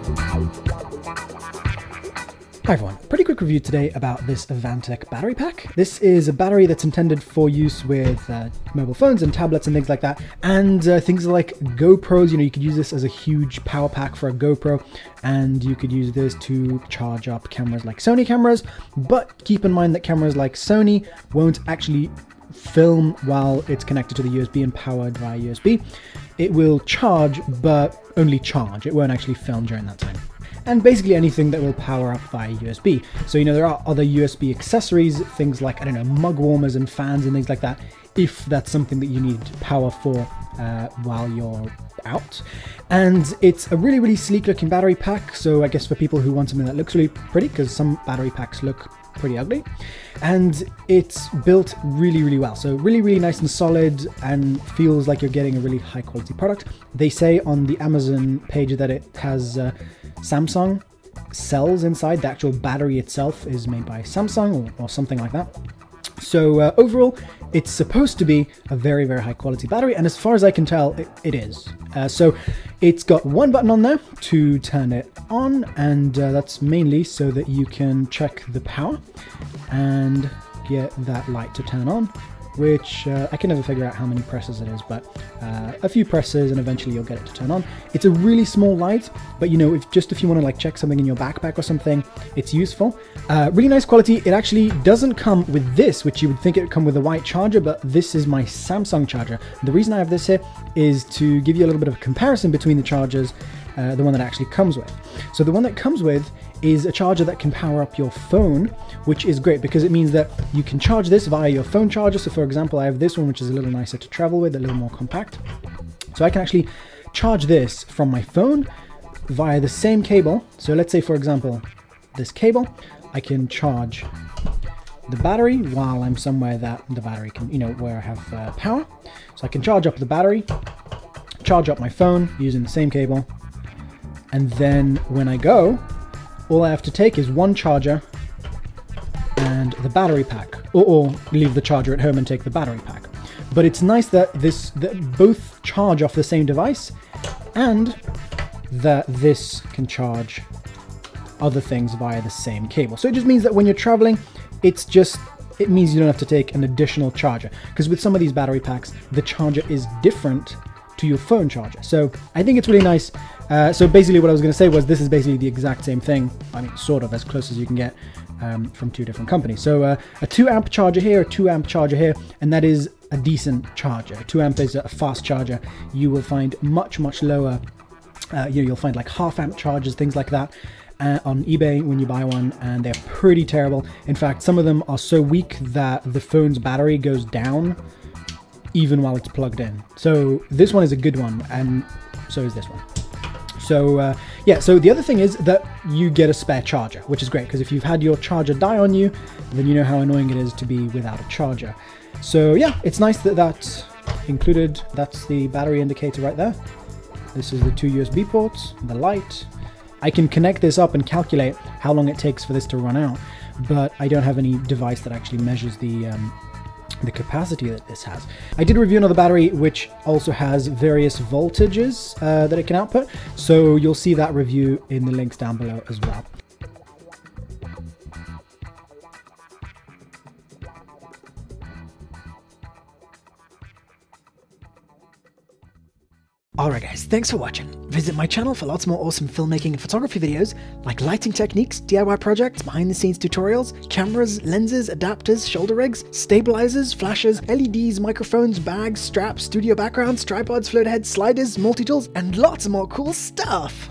Hi everyone, pretty quick review today about this Avantek battery pack. This is a battery that's intended for use with mobile phones and tablets and things like that, and things like GoPros. You could use this as a huge power pack for a GoPro, and you could use this to charge up cameras like Sony cameras, but keep in mind that cameras like Sony won't actually film while it's connected to the USB and powered via USB. It will charge, but only charge. It won't actually film during that time. And basically anything that will power up via USB. So, there are other USB accessories, things like, mug warmers and fans and things like that, if that's something that you need power for while you're out. And it's a really, really sleek looking battery pack. So I guess for people who want something that looks really pretty, because some battery packs look pretty ugly, and it's built really, really well. So really, really nice and solid, and feels like you're getting a really high quality product. They say on the Amazon page that it has Samsung cells inside. The actual battery itself is made by Samsung or something like that. So overall, it's supposed to be a very, very high quality battery, and as far as I can tell, it is. So it's got one button on there to turn it on, and that's mainly so that you can check the power and get that light to turn on, which I can never figure out how many presses it is, but a few presses and eventually you'll get it to turn on. It's a really small light, but if you want to check something in your backpack or something, it's useful. Really nice quality. It actually doesn't come with this, which you would think it would come with a white charger, but this is my Samsung charger. The reason I have this here is to give you a little bit of a comparison between the chargers, the one that actually comes with. So the one that comes with is a charger that can power up your phone, which is great because it means that you can charge this via your phone charger. So for example, I have this one, which is a little nicer to travel with, a little more compact. So I can actually charge this from my phone via the same cable. So let's say, for example, this cable, I can charge the battery while I'm somewhere that the battery can, where I have power. So I can charge up the battery, charge up my phone using the same cable. And then when I go, all I have to take is one charger and the battery pack, or leave the charger at home and take the battery pack. But it's nice that both charge off the same device, and that this can charge other things via the same cable. So it just means that when you're traveling, it means you don't have to take an additional charger, because with some of these battery packs, the charger is different to your phone charger. So I think it's really nice. So basically what I was going to say was this is basically the exact same thing. I mean, sort of as close as you can get from two different companies. So a 2 amp charger here, a 2 amp charger here, and that is a decent charger. 2 amp is a fast charger. You will find much, much lower, you'll find like half amp chargers, things like that, on eBay when you buy one, and they're pretty terrible. In fact, some of them are so weak that the phone's battery goes down even while it's plugged in. So this one is a good one, and so is this one. So yeah, so the other thing is that you get a spare charger, which is great, because if you've had your charger die on you, then you know how annoying it is to be without a charger. So yeah, it's nice that that's included. That's the battery indicator right there. This is the 2 USB ports, the light. I can connect this up and calculate how long it takes for this to run out, but I don't have any device that actually measures the capacity that this has. I did review another battery which also has various voltages that it can output, so you'll see that review in the links down below as well. Alright guys, thanks for watching. Visit my channel for lots more awesome filmmaking and photography videos, like lighting techniques, DIY projects, behind the scenes tutorials, cameras, lenses, adapters, shoulder rigs, stabilizers, flashes, LEDs, microphones, bags, straps, studio backgrounds, tripods, float heads, sliders, multi-tools, and lots more cool stuff!